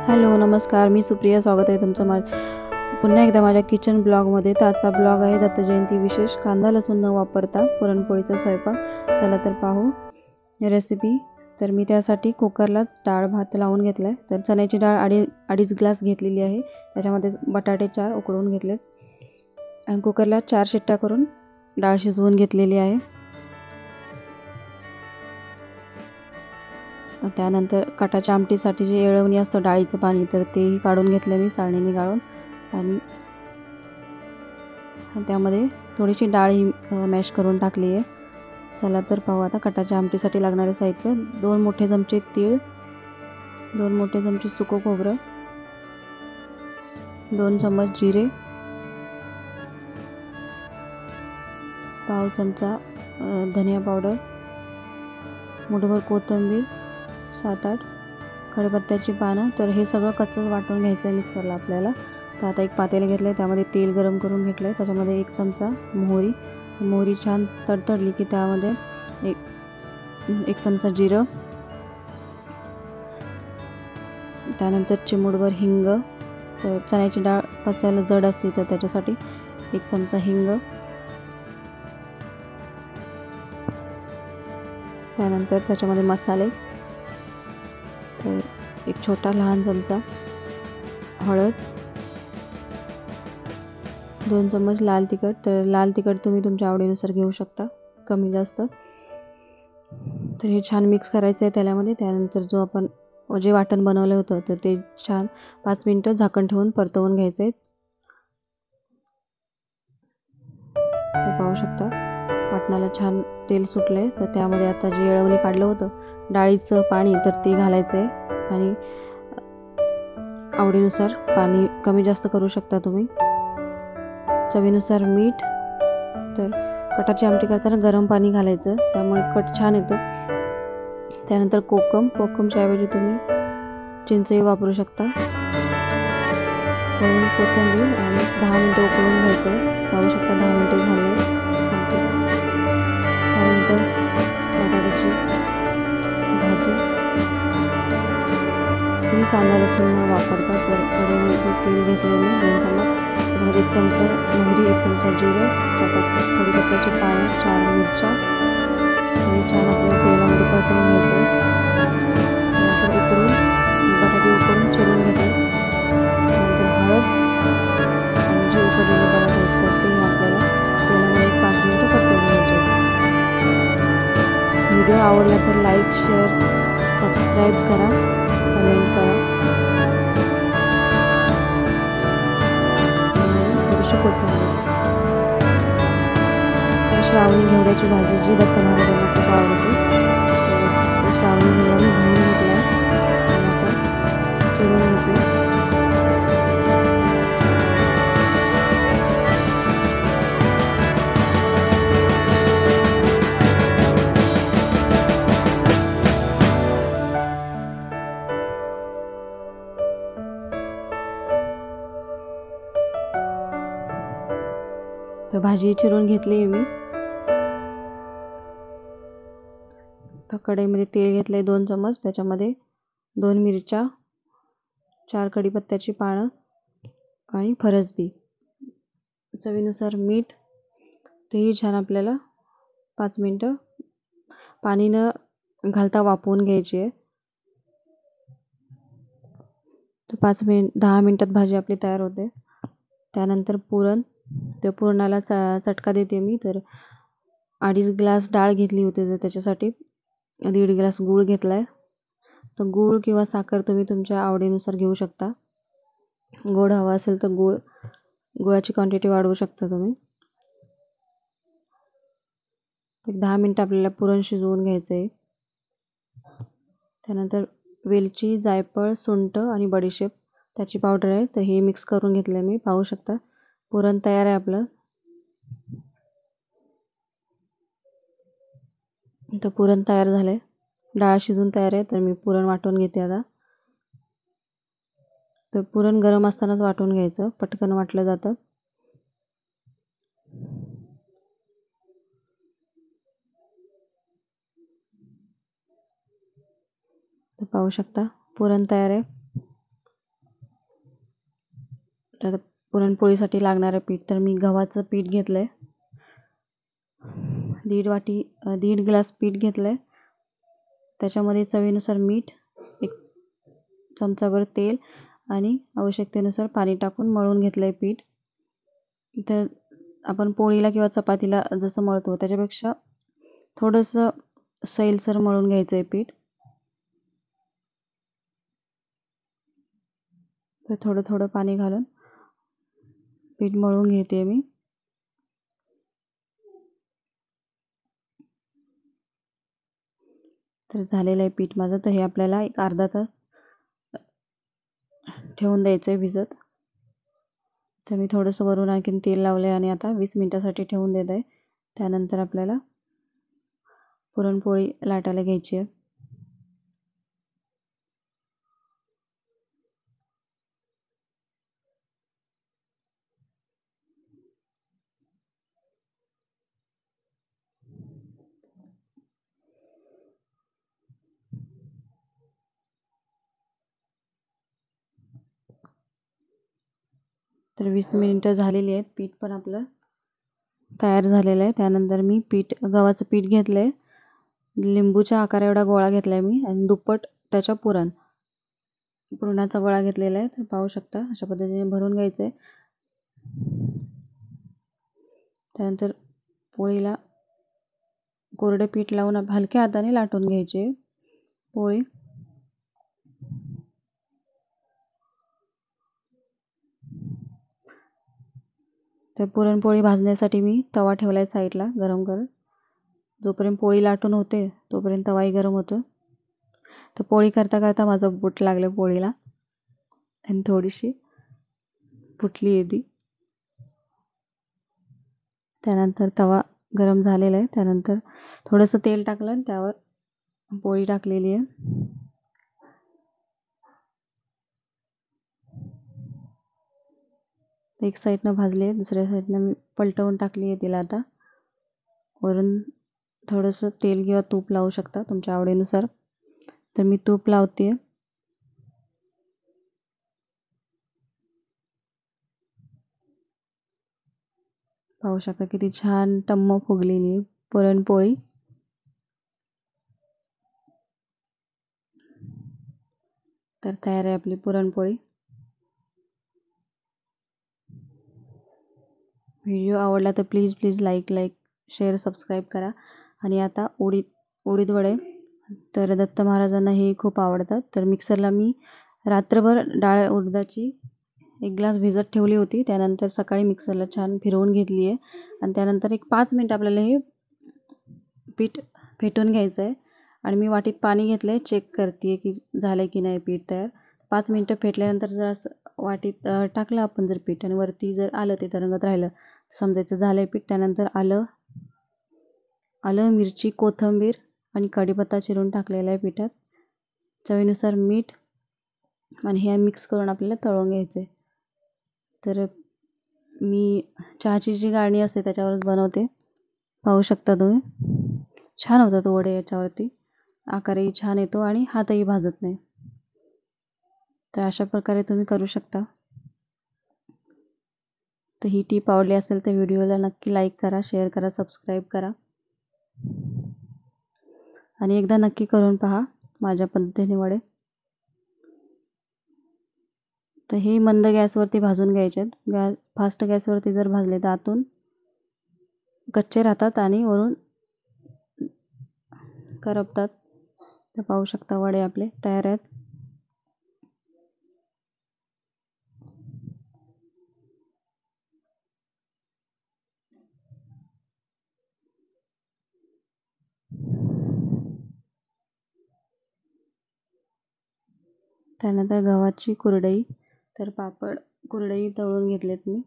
Hello नमस्कार, मी सुप्रिया. स्वागत आहे तुमचं पुन्हा एकदा माझ्या किचन ब्लॉगमध्ये. तर आजचा ब्लॉग आहे दत्त जयंती विशेष कांदा लसूण न वापरता पुरणपोळीचा स्वयंपाक. चला तर पाहू रेसिपी. तर मी त्यासाठी कुकरलाच डाळ भात लावून घेतला आहे. तर चण्याची डाळ अडीच ग्लास घेतलेली आहे. त्याच्यामध्ये बटाटे 4 उकळून घेतलेत आणि कुकरला 4 शिट्ट्या करून डाळ शिजवून घेतलेली आहे. त्यानंतर कटाच्या आमटीसाठी जे येळवणी असतं डाळीचं पाणी, तर तेही काढून घेतलं मी चाळणीने गाळून. आणि त्यामध्ये थोडीशी डाळ मॅश करून टाकली आहे. चला तर पाहू आता कटाच्या आमटीसाठी लागणारे साहित्य. 2 मोठे चमचे तीळ, 2 मोठे चमचे सुकं खोबरं, 2 चम्मच जिरे, पाव चमचा धनिया पावडर, मुठभर कोथिंबीर, 7-8 कढीपत्त्याची पानं. तर हे सगळं कच्चंच वाटून घ्यायचं आहे मिक्सरला आपल्याला. तर आता एक पातेलं घेतलं आहे, त्यामध्ये तेल गरम करून घेतलं आहे. त्याच्यामध्ये 1 चमचा मोहरी छान तडतडली की त्यामध्ये एक चमचा जिरं, त्यानंतर चिमूटभर हिंग. तर चण्याची डाळ पचायला जड असते तर त्याच्यासाठी 1 चमचा हिंग. त्यानंतर त्याच्यामध्ये मसाले. तर एक छोटा लहान चमचा हळद, 2 चम्मच लाल तिखट. तर लाल तिखट तुम्ही तुमच्या आवडीनुसार घेऊ शकता, कमी जास्त. तर हे छान मिक्स करायचं आहे तेलामध्ये. त्यानंतर जो आपण जे वाटण बनवलं होतं तर ते छान 5 मिनिटं झाकण ठेवून परतवून घ्यायचं आहे. पाहू शकता वाटणाला छान तेल सुटलं आहे. तर त्यामध्ये आता जे येळवणी काढलं होतं डाळीचं पाणी, तर ते घालायचं आहे. आणि आवडीनुसार पाणी कमी जास्त करू शकता तुम्ही. चवीनुसार मीठ. तर कटाची आमटी करताना गरम पाणी घालायचं, त्यामुळे कट छान येतो. त्यानंतर कोकमच्या ऐवजी तुम्ही चिंचही वापरू शकता. कोथिंबीर आणि 10 मिनिटं उकळून घ्यायचं. पाहू शकता 10 मिनिटं झाले. त्यानंतर बटाट्याची भाजी. ही कांदा लसूण न वापरता. तर कढईमध्ये तेल घेतलं मी 2 चमच. त्याच्यामध्ये 1 चमचा मोहरी, 1 चमचा जिरं, कढीपत्त्याची पानं, 4 मिरच्या. हे छान आपल्याला तेलामध्ये परतवून घ्यायचं. नंतर बटाटे उकडून चिरून घेते. नंतर हळद आणि जे उकडलेले बटाटे आहेत तर ते आपल्याला तेलामध्ये 5 मिनिटं परतवून घ्यायचे. व्हिडिओ आवडला तर लाईक, शेअर, सबस्क्राईब करा, कमेंट करा. श्रावणी घेवड्याची भाजी जी दत्त महाराजांना खूप आवडते. श्रावणी घेवडा मी घेऊन घेतला, त्यानंतर चिरून घेतले. तर भाजी चिरून घेतली मी. कढईमध्ये तेल घेतले 2 चम्मच. त्याच्यामध्ये 2 मिरच्या, 4 कढीपत्त्याची पानं आणि फरसबी, चवीनुसार मीठ. तेही छान आपल्याला 5 मिनिटं पाणी न घालता वाफवून घ्यायची आहे. तर 10 मिनिटात भाजी आपली तयार होते. त्यानंतर पुरण. त्या पुरणाला चटका देते मी. तर 2.5 ग्लास डाळ घेतली होती, तर त्याच्यासाठी 1.5 ग्लास गूळ घेतला आहे. तर गूळ किंवा साखर तुम्ही तुमच्या आवडीनुसार घेऊ शकता. गोड हवा असेल तर गुळाची क्वांटिटी वाढवू शकता तुम्ही. 10 मिनिटं आपल्याला पुरण शिजवून घ्यायचं आहे. त्यानंतर वेलची, जायफळ, सुंठ आणि बडीशेप त्याची पावडर आहे. तर हे मिक्स करून घेतलं मी. पाहू शकता पुरण तयार आहे आपलं. तर पुरण तयार झालंय, डाळ शिजून तयार आहे. तर मी पुरण वाटून घेते आता. तर पुरण गरम असतानाच वाटून घ्यायचं, पटकन वाटलं जातं. तर पाहू शकता पुरण तयार आहे. आता पुरणपोळीसाठी लागणारं पीठ, तर मी गव्हाचं पीठ घेतलं आहे, 1.5 ग्लास पीठ घेतलं आहे. त्याच्यामध्ये चवीनुसार मीठ, 1 चमचाभर तेल आणि आवश्यकतेनुसार पाणी टाकून मळून घेतलं आहे पीठ. तर आपण पोळीला किंवा चपातीला जसं मळतो त्याच्यापेक्षा थोडंसं सैलसर मळून घ्यायचं आहे पीठ. तर थोडं थोडं पाणी घालून पीठ मळून घेते मी. तर झालेलं आहे पीठ माझं. तर हे आपल्याला एक अर्धा तास ठेवून द्यायचं आहे भिजत. तर मी थोडंसं वरून आणखीन तेल लावलं आहे आणि आता 20 मिनिटासाठी ठेवून देत आहे. त्यानंतर आपल्याला पुरणपोळी लाटायला घ्यायची आहे. तर 20 मिनिटं झालेली आहेत. पीठ पण आपलं तयार झालेलं आहे. त्यानंतर मी गव्हाचं पीठ घेतलं आहे, लिंबूच्या आकार एवढा गोळा घेतला आहे मी आणि दुप्पट त्याच्या पुरणाचा गोळा घेतलेला आहे. तर पाहू शकता अशा पद्धतीने भरून घ्यायचं आहे. त्यानंतर पोळीला कोरडे पीठ लावून हलक्या हाताने लाटून घ्यायचे पोळी. तर पुरणपोळी भाजण्यासाठी मी तवा ठेवला आहे साईडला गरम करत. जोपर्यंत पोळी लाटून होते तोपर्यंत तवाही गरम होतो. तर पोळी करता करता माझं बोट लागलं पोळीला आणि थोडीशी फुटली आहे ती. त्यानंतर तवा गरम झालेला आहे. त्यानंतर थोडंसं तेल टाकलं आणि त्यावर पोळी टाकलेली आहे. एक साईडनं भाजली आहे, दुसऱ्या साईडनं मी पलटवून टाकली आहे तिला. आता वरून थोडंसं तेल किंवा तूप लावू शकता तुमच्या आवडीनुसार. तर मी तूप लावते. पाहू शकता किती छान टम्म फुगलेली पुरणपोळी. तर तयार आहे आपली पुरणपोळी. व्हिडिओ आवडला तर प्लीज लाईक शेअर सबस्क्राईब करा. आणि आता उडीद वडे, तर दत्त महाराजांना हे खूप आवडतात. तर मिक्सरला मी रात्रभर डाळ उडदाची 1 ग्लास भिजत ठेवली होती. त्यानंतर सकाळी मिक्सरला छान फिरवून घेतली आहे आणि त्यानंतर एक 5 मिनिट आपल्याला हे पीठ फेटून घ्यायचं आहे. आणि मी वाटीत पाणी घेतलं आहे, चेक करते आहे की झालं आहे की नाही पीठ तयार. 5 मिनिटं फेटल्यानंतर जर असं वाटीत टाकलं आपण जर पीठ आणि वरती जर आलं ते तरंगत राहिलं समजायचं झालं आहे पीठ. त्यानंतर आलं मिरची कोथिंबीर आणि कढीपत्ता चिरून टाकलेला आहे पिठात. चवीनुसार मीठ आणि हे मिक्स करून आपल्याला तळून घ्यायचं आहे. तर मी चहाची जी गाळणी असते त्याच्यावरच बनवते, पाहू शकता तुम्ही. छान होतात वडे याच्यावरती, आकारही छान येतो आणि हातही भाजत नाही. तर अशा प्रकारे तुम्ही करू शकता. तर ही टीप आवडली असेल तर व्हिडिओला नक्की लाईक करा, शेअर करा, सबस्क्राईब करा आणि एकदा नक्की करून पहा माझ्या पद्धतीने वडे. तर हे मंद गॅसवरती भाजून घ्यायचे आहेत. फास्ट गॅसवरती जर भाजले तर आतून कच्चे राहतात आणि वरून करपतात. तर पाहू शकता वडे आपले तयार आहेत. त्यानंतर गव्हाची कुरडई, तर कुरडई तळून घेतलेत मी.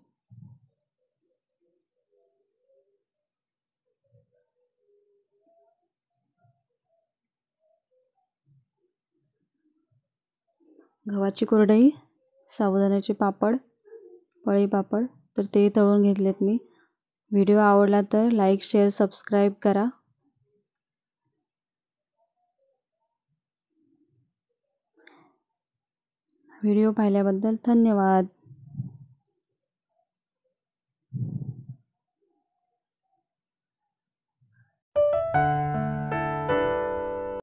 गव्हाची कुरडई, साबुदाण्याचे पापड, पळी पापड, तर ते तळून घेतलेत मी. व्हिडिओ आवडला तर लाईक शेअर सबस्क्राईब करा. व्हिडिओ पाहिल्याबद्दल धन्यवाद.